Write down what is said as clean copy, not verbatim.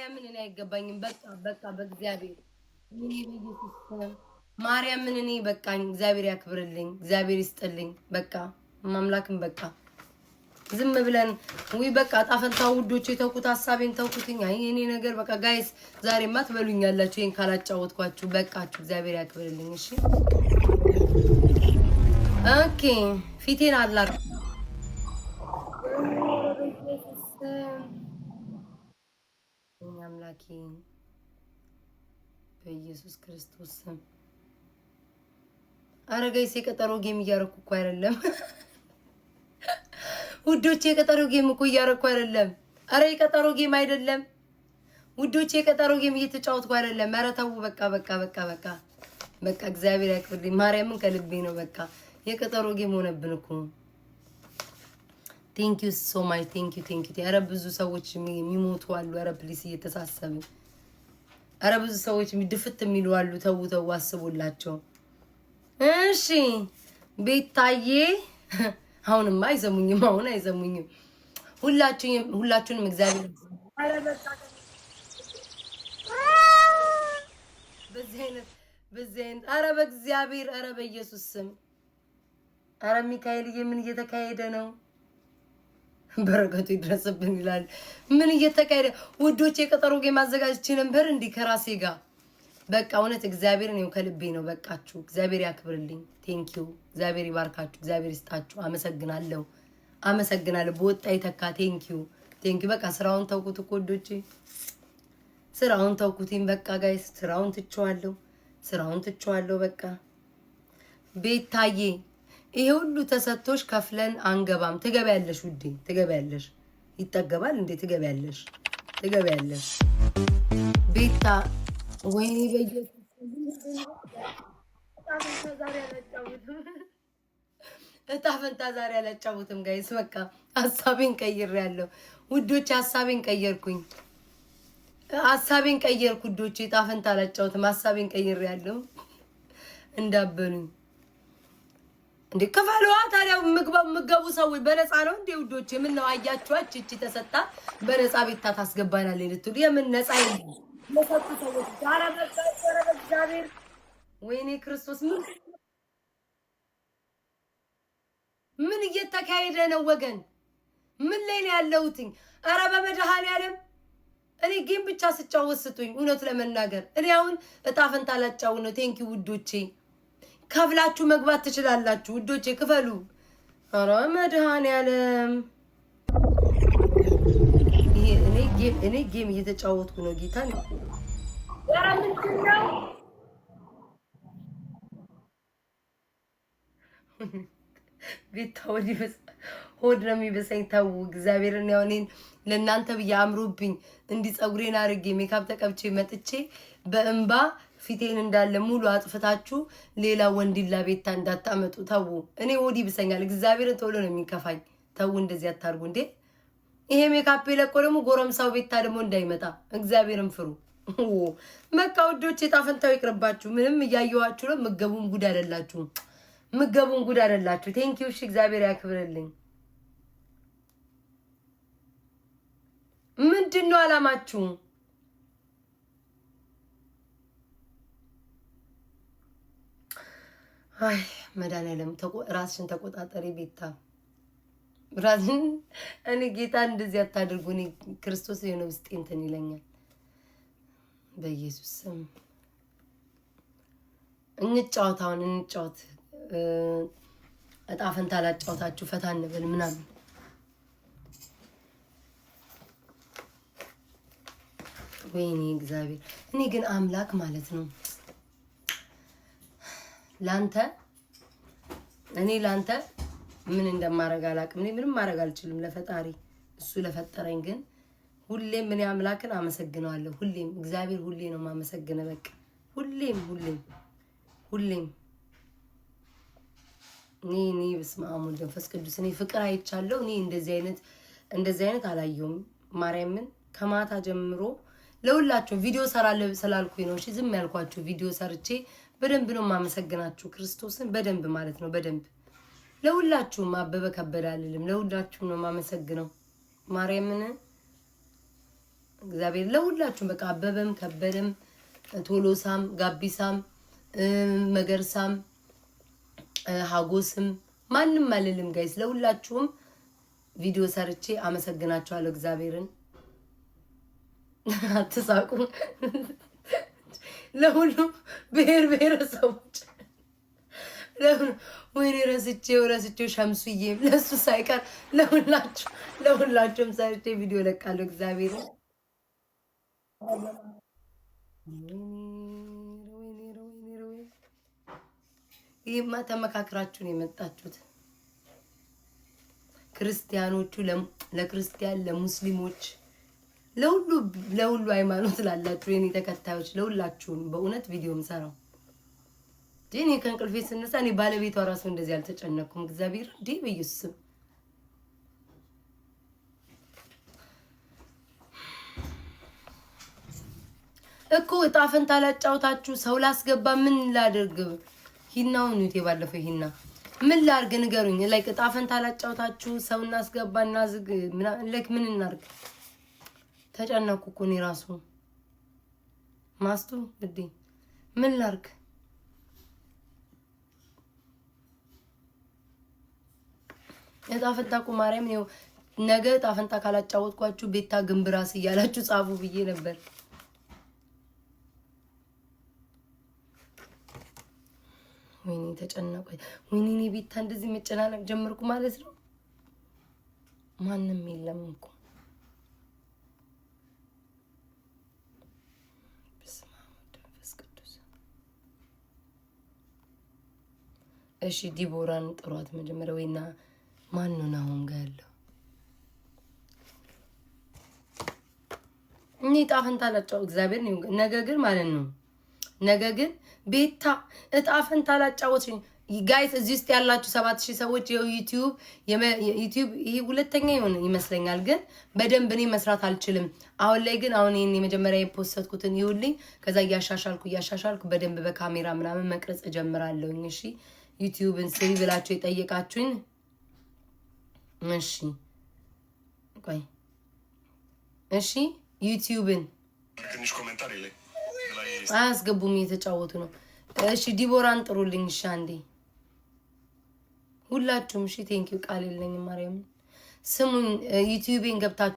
ማርያምን እኔ አይገባኝም። በቃ በእግዚአብሔር እኔ በኢየሱስ ማርያምን እኔ በቃኝ። እግዚአብሔር ያክብርልኝ፣ እግዚአብሔር ይስጥልኝ። በቃ ማምላክም በቃ ዝም ብለን ወይ በቃ ጣፈንታው ውዶች የተውኩት ሐሳቤን ተውኩትኝ። አይ እኔ ነገር በቃ ጋይስ ዛሬማ ትበሉኛላችሁ ይሄን ካላጫወትኳችሁ። በቃችሁ፣ እግዚአብሔር ያክብርልኝ። እሺ ኦኬ ፊቴን አላር አምላኬ በኢየሱስ ክርስቶስ ስም። ኧረ ጋይስ የቀጠሮ ጌም እያረኩ እኮ አይደለም ውዶቼ፣ የቀጠሮ ጌም እኮ እያረኩ አይደለም። ኧረ የቀጠሮ ጌም አይደለም ውዶቼ፣ የቀጠሮ ጌም እየተጫወትኩ አይደለም። ኧረ ተው በቃ እግዚአብሔር ያክብርልኝ። ማርያምን ከልቤ ነው። በቃ የቀጠሮ ጌም ሆነብን እኮ። ቴንክ ዩ ሶ ማች ቴንክ ዩ። ኧረ ብዙ ሰዎች የሚሞቱ አሉ። ኧረ ፕሊስ እየተሳሰብን። ኧረ ብዙ ሰዎች ድፍት የሚሉ አሉ። ተው አስቡላቸው። እሺ ቤታዬ አሁንማ አይሰሙኝም። አሁን አይሰሙኝም። ሁላችሁንም እግዚአብሔር በዚህ አይነት ኧረ በእግዚአብሔር ኧረ በኢየሱስ ስም ኧረ ሚካኤልዬ ምን እየተካሄደ ነው? በረከቱ ይድረስብን ይላል። ምን እየተካሄደ ውዶቼ? የቀጠሮ ጌም አዘጋጅቼ ነበር እንዲህ ከራሴ ጋር። በቃ እውነት እግዚአብሔር ነው ከልቤ ነው። በቃችሁ፣ እግዚአብሔር ያክብርልኝ። ቴንክ ዩ። እግዚአብሔር ይባርካችሁ፣ እግዚአብሔር ይስጣችሁ። አመሰግናለሁ። በወጣ ይተካ። ቴንክ ዩ። በቃ ስራውን ተውኩት እኮ ውዶቼ፣ ስራውን ተውኩትኝ። በቃ ጋይስ ስራውን ትቼዋለሁ። በቃ ቤታዬ ይሄ ሁሉ ተሰጥቶሽ ከፍለን አንገባም። ትገቢያለሽ ውዴ፣ ትገቢያለሽ። ይጠገባል እንዴ? ትገቢያለሽ ቤታ። ወይኔ በኢየሱስ እጣ ፈንታ ዛሬ አላጫውትም ጋይስ። በቃ ሐሳቤን ቀይሬያለሁ ውዶች፣ ሐሳቤን ቀየርኩ ውዶች። እጣ ፈንታ አላጫውትም፣ ሐሳቤን ቀይሬያለሁ። እንዳበሉኝ እንዴ ከፋለዋ። ታዲያ ምግቡ ሰዎች በነፃ ነው እንዴ ውዶች? ምን ነው አያችኋች? እቺ ተሰጣ በነፃ ቤታ ታስገባናለች ልትሉ የምን ነፃ ይሁን ለሰጡ ሰዎች ዛሬ በእግዚአብሔር ወይኔ ክርስቶስ ምን እየተካሄደ ነው ወገን? ምን ላይ ነው ያለሁትኝ? ኧረ በመድኃኒዓለም እኔ ጌም ብቻ ስጫወት ስጡኝ። እውነት ለመናገር እኔ አሁን እጣ ፈንታ ላጫውት ነው። ቴንኪ ውዶቼ፣ ከፍላችሁ መግባት ትችላላችሁ ውዶቼ፣ ክፈሉ። ኧረ መድኃኒዓለም እኔ ጌም እየተጫወትኩ ነው። ጌታ ነው። ኧረ ምንድን ነው ቤታ? ሆድ ነው የሚበሳኝ። ተው እግዚአብሔርን። ያው እኔን ለእናንተ ብዬ አምሮብኝ እንዲህ ፀጉሬን አድርጌ ሜካፕ ተቀብቼ መጥቼ በእንባ ፊቴን እንዳለ ሙሉ አጥፍታችሁ ሌላ ወንዲላ ቤታ እንዳታመጡ። ተው። እኔ ሆድ ይብሰኛል። እግዚአብሔርን ቶሎ ነው የሚከፋኝ። ተው እንደዚህ አታርጉ እንዴ። ይሄ ሜካፕ ለቆ ደግሞ ጎረምሳው ቤታ ደግሞ እንዳይመጣ እግዚአብሔርን ፍሩ። በቃ ውዶች የጣፈንታው ይቅርባችሁ። ምንም እያየኋችሁ ነው። ምገቡን ጉድ አይደላችሁ። ቴንክ ዩ። እሺ እግዚአብሔር ያክብርልኝ። ምንድነው አላማችሁ? አይ መድኃኒዓለም ራስሽን ተቆጣጠሪ ቤታ። ራስን እኔ ጌታ እንደዚህ አታድርጉ። እኔ ክርስቶስ የሆነ ውስጤ እንትን ይለኛል። በኢየሱስ ስም እንጫወት። እጣ ፈንታ ላጫወታችሁ፣ ፈታ እንበል ምናምን። ወይኔ እግዚአብሔር። እኔ ግን አምላክ ማለት ነው ላንተ ምን እንደማረግ አላውቅም። እኔ ምንም ማረግ አልችልም ለፈጣሪ፣ እሱ ለፈጠረኝ። ግን ሁሌም እኔ አምላክን አመሰግነዋለሁ። ሁሌም እግዚአብሔር ሁሌ ነው የማመሰግነው። በቃ ሁሌም እኔ በስመ አብ ወወልድ ወመንፈስ ቅዱስ። እኔ ፍቅር አይቻለሁ። እኔ እንደዚህ አይነት አላየሁም። ማርያምን ከማታ ጀምሮ ለሁላችሁ ቪዲዮ ሰራለሁ ስላልኩኝ ነው። እሺ ዝም ያልኳችሁ ቪዲዮ ሰርቼ በደንብ ነው የማመሰግናችሁ። ክርስቶስን በደንብ ማለት ነው በደንብ ለሁላችሁም። አበበ ከበደ አልልም፣ ለሁላችሁም ነው የማመሰግነው። ማርያምን እግዚአብሔር ለሁላችሁም በቃ አበበም ከበደም ቶሎሳም ጋቢሳም መገርሳም ሀጎስም ማንንም አልልም ጋይስ ለሁላችሁም ቪዲዮ ሰርቼ አመሰግናችኋለሁ እግዚአብሔርን አትሳቁ ለሁሉም ብሔረሰቦች ወይኔ ረስቼው ሸምሱዬም ለሱ ሳይቀር ለሁላችሁም ሰርቼ ቪዲዮ ለቃለሁ እግዚአብሔርን ይህማ ተመካክራችሁ ነው የመጣችሁት ክርስቲያኖቹ ለክርስቲያን ለሙስሊሞች ለሁሉ ሃይማኖት ላላችሁ የኔ ተከታዮች ለሁላችሁም በእውነት ቪዲዮ ምሰራው ዲኒ ከእንቅልፌ ስነሳ እኔ ባለቤቷ ራሱ እንደዚህ አልተጨነኩም እግዚአብሔር እንዴ በኢየሱስ እኮ እጣ ፈንታ ላጫውታችሁ ሰው ላስገባ ምን ላድርግ ሂናውን ነው ባለፈው ሂና ምን ላድርግ ንገሩኝ ላይክ እጣ ፈንታ ላጫውታችሁ ሰው እናስገባና ዝግ ላይክ ምን እናድርግ ተጨነኩ እኮ እኔ ራሱ ማስቱ ግዴ ምን ላድርግ እጣ ፈንታ እኮ ማርያም ነው ነገ እጣ ፈንታ ካላጫወትኳችሁ ቤታ ግንብራስ እያላችሁ ጻፉ ብዬ ነበር ወይኔ ተጨነቁ ወይኔ ቤታ እንደዚህ መጨናነቅ ጀመርኩ ማለት ነው ማንንም የለም እኮ እሺ ዲቦራን ጥሯት መጀመሪያ ወይና ማን ነው አሁን ጋር ያለው እኔ እጣ ፈንታ ላጫው እግዚአብሔር ነው ነገ ግን ማለት ነው ነገ ግን ቤታ እጣ ፈንታ ላጫወትኝ ጋይስ እዚህ ውስጥ ያላችሁ 7000 ሰዎች የዩቲዩብ ይሄ ሁለተኛ ይመስለኛል ግን በደንብ እኔ መስራት አልችልም አሁን ላይ ግን አሁን እኔ መጀመሪያ የፖስትኩትን ይሁልኝ ከዛ ያሻሻልኩ በደንብ በካሜራ ምናምን መቅረጽ ጀምራለሁ እሺ ዩቲዩብን ስሪ ብላችሁ የጠየቃችሁኝ እሺ ቆይ እሺ ዩቲዩብን ትንሽ ኮሜንታር ይለኝ አስገቡም እየተጫወቱ ነው እሺ ዲቦራን ጥሩልኝ እሺ አንዴ ሁላችሁም እሺ ቴንኪው ቃል የለኝም ማርያም ስሙን ዩቲዩብን ገብታችሁ